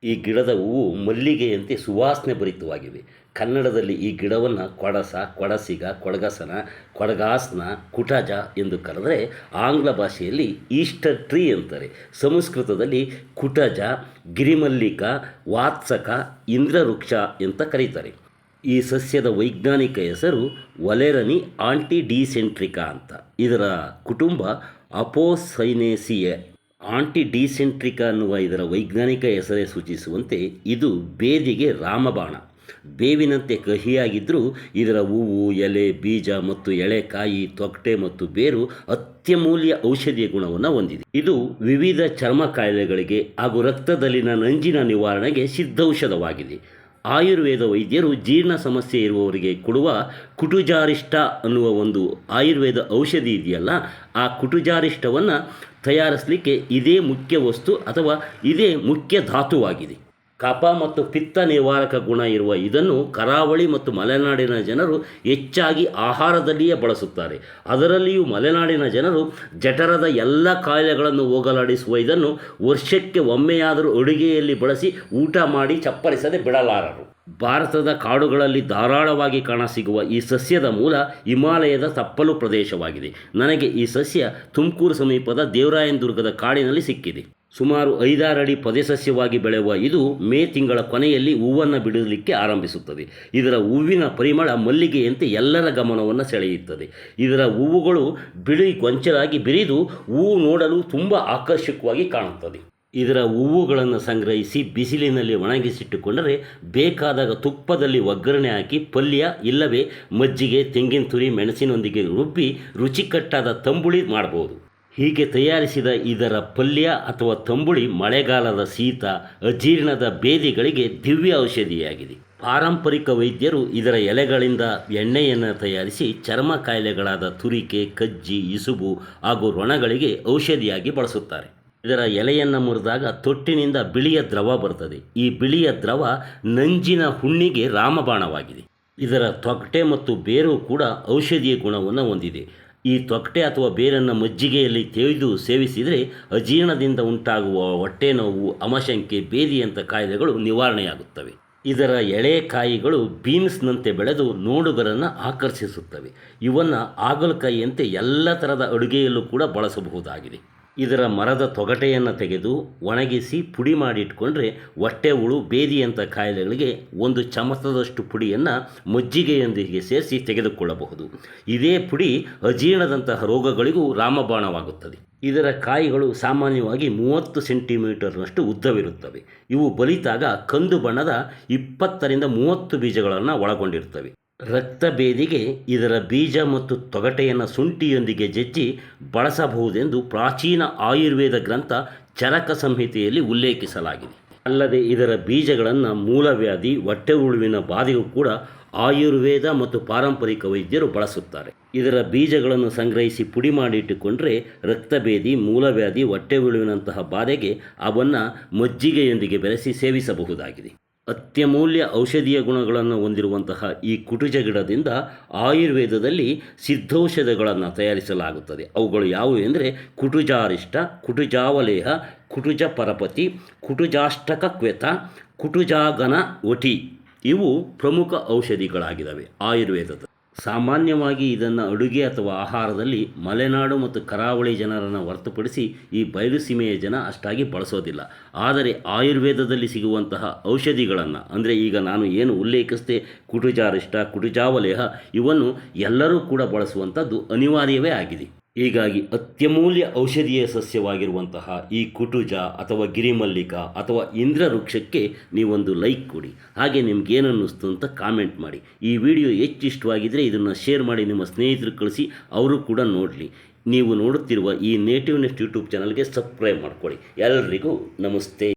ಈ ಗಿಡದ ಹೂವು ಮಲ್ಲಿಗೆಯಂತೆ ಸುವಾಸನೆ ಭರಿತವಾಗಿವೆ. ಕನ್ನಡದಲ್ಲಿ ಈ ಗಿಡವನ್ನು ಕೊಡಸ, ಕೊಡಸಿಗ, ಕೊಡಗಸನ, ಕೊಡಗಾಸ್ನ, ಕುಟಜ ಎಂದು ಕರೆದರೆ ಆಂಗ್ಲ ಭಾಷೆಯಲ್ಲಿ ಈಸ್ಟರ್ ಟ್ರೀ ಅಂತಾರೆ. ಸಂಸ್ಕೃತದಲ್ಲಿ ಕುಟಜ, ಗಿರಿಮಲ್ಲಿಕ, ವಾತ್ಸಕ, ಇಂದ್ರವೃಕ್ಷ ಅಂತ ಕರೀತಾರೆ. ಈ ಸಸ್ಯದ ವೈಜ್ಞಾನಿಕ ಹೆಸರು ಒಲೆರನಿ ಆಂಟಿಡಿಸೆಂಟ್ರಿಕಾ ಅಂತ. ಇದರ ಕುಟುಂಬ ಅಪೋಸೈನೇಸಿಯೆ. ಆಂಟಿಡಿಸೆಂಟ್ರಿಕಾ ಅನ್ನುವ ಇದರ ವೈಜ್ಞಾನಿಕ ಹೆಸರೇ ಸೂಚಿಸುವಂತೆ ಇದು ಬೇದಿಗೆ ರಾಮಬಾಣ. ಬೇವಿನಂತೆ ಕಹಿಯಾಗಿದ್ದರೂ ಇದರ ಹೂವು, ಎಲೆ, ಬೀಜ ಮತ್ತು ಎಳೆಕಾಯಿ, ತೊಗಟೆ ಮತ್ತು ಬೇರು ಅತ್ಯಮೂಲ್ಯ ಔಷಧೀಯ ಗುಣವನ್ನು ಹೊಂದಿದೆ. ಇದು ವಿವಿಧ ಚರ್ಮ ಕಾಯಿಲೆಗಳಿಗೆ ಹಾಗೂ ರಕ್ತದಲ್ಲಿನ ನಂಜಿನ ನಿವಾರಣೆಗೆ ಸಿದ್ಧೌಷಧವಾಗಿದೆ. ಆಯುರ್ವೇದ ವೈದ್ಯರು ಜೀರ್ಣ ಸಮಸ್ಯೆ ಇರುವವರಿಗೆ ಕೊಡುವ ಕುಟುಜಾರಿಷ್ಟ ಅನ್ನುವ ಒಂದು ಆಯುರ್ವೇದ ಔಷಧಿ ಇದೆಯಲ್ಲ, ಆ ಕುಟುಜಾರಿಷ್ಟವನ್ನು ತಯಾರಿಸಲಿಕ್ಕೆ ಇದೇ ಮುಖ್ಯ ವಸ್ತು ಅಥವಾ ಇದೇ ಮುಖ್ಯ ಧಾತುವಾಗಿದೆ. ಕಫ ಮತ್ತು ಪಿತ್ತ ನಿವಾರಕ ಗುಣ ಇರುವ ಇದನ್ನು ಕರಾವಳಿ ಮತ್ತು ಮಲೆನಾಡಿನ ಜನರು ಹೆಚ್ಚಾಗಿ ಆಹಾರದಲ್ಲಿಯೇ ಬಳಸುತ್ತಾರೆ. ಅದರಲ್ಲಿಯೂ ಮಲೆನಾಡಿನ ಜನರು ಜಠರದ ಎಲ್ಲ ಕಾಯಿಲೆಗಳನ್ನು ಹೋಗಲಾಡಿಸುವ ಇದನ್ನು ವರ್ಷಕ್ಕೆ ಒಮ್ಮೆಯಾದರೂ ಅಡುಗೆಯಲ್ಲಿ ಬಳಸಿ ಊಟ ಮಾಡಿ ಚಪ್ಪರಿಸದೆ ಬಿಡಲಾರರು. ಭಾರತದ ಕಾಡುಗಳಲ್ಲಿ ಧಾರಾಳವಾಗಿ ಕಾಣಸಿಗುವ ಈ ಸಸ್ಯದ ಮೂಲ ಹಿಮಾಲಯದ ತಪ್ಪಲು ಪ್ರದೇಶವಾಗಿದೆ. ನನಗೆ ಈ ಸಸ್ಯ ತುಮಕೂರು ಸಮೀಪದ ದೇವರಾಯನದುರ್ಗದ ಕಾಡಿನಲ್ಲಿ ಸಿಕ್ಕಿದೆ. ಸುಮಾರು 5-6 ಅಡಿ ಪೊದೆಸಸ್ಯವಾಗಿ ಬೆಳೆಯುವ ಇದು ಮೇ ತಿಂಗಳ ಕೊನೆಯಲ್ಲಿ ಹೂವನ್ನು ಬಿಡಲಿಕ್ಕೆ ಆರಂಭಿಸುತ್ತದೆ. ಇದರ ಹೂವಿನ ಪರಿಮಳ ಮಲ್ಲಿಗೆಯಂತೆ ಎಲ್ಲರ ಗಮನವನ್ನು ಸೆಳೆಯುತ್ತದೆ. ಇದರ ಹೂವುಗಳು ಬಿಳಿ ಗೊಂಚಲಾಗಿ ಬಿರಿದು ಹೂವು ನೋಡಲು ತುಂಬ ಆಕರ್ಷಕವಾಗಿ ಕಾಣುತ್ತದೆ. ಇದರ ಹೂವುಗಳನ್ನು ಸಂಗ್ರಹಿಸಿ ಬಿಸಿಲಿನಲ್ಲಿ ಒಣಗಿಸಿಟ್ಟುಕೊಂಡರೆ ಬೇಕಾದಾಗ ತುಪ್ಪದಲ್ಲಿ ಒಗ್ಗರಣೆ ಹಾಕಿ ಪಲ್ಯ ಇಲ್ಲವೇ ಮಜ್ಜಿಗೆ, ತೆಂಗಿನ ತುರಿ, ಮೆಣಸಿನೊಂದಿಗೆ ರುಬ್ಬಿ ರುಚಿಕಟ್ಟಾದ ತಂಬುಳಿ ಮಾಡಬಹುದು. ಹೀಗೆ ತಯಾರಿಸಿದ ಇದರ ಪಲ್ಯ ಅಥವಾ ತಂಬುಳಿ ಮಳೆಗಾಲದ ಶೀತ, ಅಜೀರ್ಣದ ಬೇದಿಗಳಿಗೆ ದಿವ್ಯ ಔಷಧಿಯಾಗಿದೆ. ಪಾರಂಪರಿಕ ವೈದ್ಯರು ಇದರ ಎಲೆಗಳಿಂದ ಎಣ್ಣೆಯನ್ನು ತಯಾರಿಸಿ ಚರ್ಮ ಕಾಯಿಲೆಗಳಾದ ತುರಿಕೆ, ಕಜ್ಜಿ, ಇಸುಬು ಹಾಗೂ ರೊಣಗಳಿಗೆ ಔಷಧಿಯಾಗಿ ಬಳಸುತ್ತಾರೆ. ಇದರ ಎಲೆಯನ್ನು ಮುರಿದಾಗ ತೊಟ್ಟಿನಿಂದ ಬಿಳಿಯ ದ್ರವ ಬರ್ತದೆ. ಈ ಬಿಳಿಯ ದ್ರವ ನಂಜಿನ ಹುಣ್ಣಿಗೆ ರಾಮಬಾಣವಾಗಿದೆ. ಇದರ ತೊಗಟೆ ಮತ್ತು ಬೇರು ಕೂಡ ಔಷಧೀಯ ಗುಣವನ್ನು ಹೊಂದಿದೆ. ಈ ತೊಗಟೆ ಅಥವಾ ಬೇರನ್ನು ಮಜ್ಜಿಗೆಯಲ್ಲಿ ತೆಗೆದು ಸೇವಿಸಿದರೆ ಅಜೀರ್ಣದಿಂದ ಉಂಟಾಗುವ ಹೊಟ್ಟೆ ನೋವು, ಅಮಶಂಕೆ, ಬೇದಿಯಂಥ ಕಾಯಿಲೆಗಳು ನಿವಾರಣೆಯಾಗುತ್ತವೆ. ಇದರ ಎಳೆಕಾಯಿಗಳು ಬೀನ್ಸ್ನಂತೆ ಬೆಳೆದು ನೋಡುಗರನ್ನು ಆಕರ್ಷಿಸುತ್ತವೆ. ಇವನ್ನು ಹಾಗಲಕಾಯಿಯಂತೆ ಎಲ್ಲ ಥರದ ಅಡುಗೆಯಲ್ಲೂ ಕೂಡ ಬಳಸಬಹುದಾಗಿದೆ. ಇದರ ಮರದ ತೊಗಟೆಯನ್ನು ತೆಗೆದು ಒಣಗಿಸಿ ಪುಡಿ ಮಾಡಿಟ್ಕೊಂಡ್ರೆ ಹೊಟ್ಟೆ ಹುಳು, ಬೇದಿಯಂಥ ಕಾಯಿಲೆಗಳಿಗೆ 1 ಚಮಚದಷ್ಟು ಪುಡಿಯನ್ನು ಮಜ್ಜಿಗೆಯೊಂದಿಗೆ ಸೇರಿಸಿ ತೆಗೆದುಕೊಳ್ಳಬಹುದು. ಇದೇ ಪುಡಿ ಅಜೀರ್ಣದಂತಹ ರೋಗಗಳಿಗೂ ರಾಮಬಾಣವಾಗುತ್ತದೆ. ಇದರ ಕಾಯಿಗಳು ಸಾಮಾನ್ಯವಾಗಿ 30 ಸೆಂಟಿಮೀಟರ್ನಷ್ಟು ಉದ್ದವಿರುತ್ತವೆ. ಇವು ಬಲಿತಾಗ ಕಂದು ಬಣ್ಣದ 20ರಿಂದ 30 ಬೀಜಗಳನ್ನು ಒಳಗೊಂಡಿರುತ್ತವೆ. ರಕ್ತಬೇದಿಗೆ ಇದರ ಬೀಜ ಮತ್ತು ತೊಗಟೆಯನ್ನು ಶುಂಠಿಯೊಂದಿಗೆ ಜಜ್ಜಿ ಬಳಸಬಹುದೆಂದು ಪ್ರಾಚೀನ ಆಯುರ್ವೇದ ಗ್ರಂಥ ಚರಕ ಸಂಹಿತೆಯಲ್ಲಿ ಉಲ್ಲೇಖಿಸಲಾಗಿದೆ. ಅಲ್ಲದೆ ಇದರ ಬೀಜಗಳನ್ನು ಮೂಲವ್ಯಾಧಿ, ಹೊಟ್ಟೆ ಹುಳುವಿನ ಬಾಧೆಗೂ ಕೂಡ ಆಯುರ್ವೇದ ಮತ್ತು ಪಾರಂಪರಿಕ ವೈದ್ಯರು ಬಳಸುತ್ತಾರೆ. ಇದರ ಬೀಜಗಳನ್ನು ಸಂಗ್ರಹಿಸಿ ಪುಡಿ ಮಾಡಿಟ್ಟುಕೊಂಡ್ರೆ ರಕ್ತಬೇದಿ, ಮೂಲವ್ಯಾಧಿ, ಹೊಟ್ಟೆ ಹುಳುವಿನಂತಹ ಬಾಧೆಗೆ ಅವನ್ನು ಮಜ್ಜಿಗೆಯೊಂದಿಗೆ ಬೆರೆಸಿ ಸೇವಿಸಬಹುದಾಗಿದೆ. ಅತ್ಯಮೂಲ್ಯ ಔಷಧೀಯ ಗುಣಗಳನ್ನು ಹೊಂದಿರುವಂತಹ ಈ ಕುಟುಜ ಗಿಡದಿಂದ ಆಯುರ್ವೇದದಲ್ಲಿ ಸಿದ್ಧೌಷಧಗಳನ್ನು ತಯಾರಿಸಲಾಗುತ್ತದೆ. ಅವುಗಳು ಯಾವುವು ಎಂದರೆ ಕುಟುಜಾರಿಷ್ಟ, ಕುಟುಜಾವಲೇಹ, ಕುಟುಜ ಪರಪತಿ, ಕುಟುಜಾಷ್ಟಕ ಕ್ವೆತ, ಕುಟುಜಾಗನ ಒಟಿ ಇವು ಪ್ರಮುಖ ಔಷಧಿಗಳಾಗಿದ್ದಾವೆ ಆಯುರ್ವೇದದ. ಸಾಮಾನ್ಯವಾಗಿ ಇದನ್ನು ಅಡುಗೆ ಅಥವಾ ಆಹಾರದಲ್ಲಿ ಮಲೆನಾಡು ಮತ್ತು ಕರಾವಳಿ ಜನರನ್ನು ಹೊರತುಪಡಿಸಿ ಈ ಬಯಲುಸೀಮೆಯ ಜನ ಅಷ್ಟಾಗಿ ಬಳಸೋದಿಲ್ಲ. ಆದರೆ ಆಯುರ್ವೇದದಲ್ಲಿ ಸಿಗುವಂತಹ ಔಷಧಿಗಳನ್ನು ಅಂದರೆ ಈಗ ನಾನು ಏನು ಉಲ್ಲೇಖಿಸಿದೆ ಕುಟುಜಾರಿಷ್ಟ, ಕುಟುಜಾವಲೇಹ ಇವನ್ನು ಎಲ್ಲರೂ ಕೂಡ ಬಳಸುವಂಥದ್ದು ಅನಿವಾರ್ಯವೇ ಆಗಿದೆ. ಹೀಗಾಗಿ ಅತ್ಯಮೂಲ್ಯ ಔಷಧೀಯ ಸಸ್ಯವಾಗಿರುವಂತಹ ಈ ಕುಟುಜ ಅಥವಾ ಗಿರಿಮಲ್ಲಿಕ ಅಥವಾ ಇಂದ್ರವೃಕ್ಷಕ್ಕೆ ನೀವೊಂದು ಲೈಕ್ ಕೊಡಿ. ಹಾಗೆ ನಿಮ್ಗೇನು ಅನ್ನಿಸ್ತು ಅಂತ ಕಾಮೆಂಟ್ ಮಾಡಿ. ಈ ವಿಡಿಯೋ ಹೆಚ್ಚು ಇಷ್ಟವಾಗಿದ್ದರೆ ಇದನ್ನು ಶೇರ್ ಮಾಡಿ ನಿಮ್ಮ ಸ್ನೇಹಿತರು ಕಳಿಸಿ, ಅವರು ಕೂಡ ನೋಡಲಿ. ನೀವು ನೋಡುತ್ತಿರುವ ಈ ನೇಟಿವ್ ನೆಸ್ಟ್ ಯೂಟ್ಯೂಬ್ ಚಾನಲ್ಗೆ ಸಬ್ಸ್ಕ್ರೈಬ್ ಮಾಡ್ಕೊಳ್ಳಿ. ಎಲ್ಲರಿಗೂ ನಮಸ್ತೆ.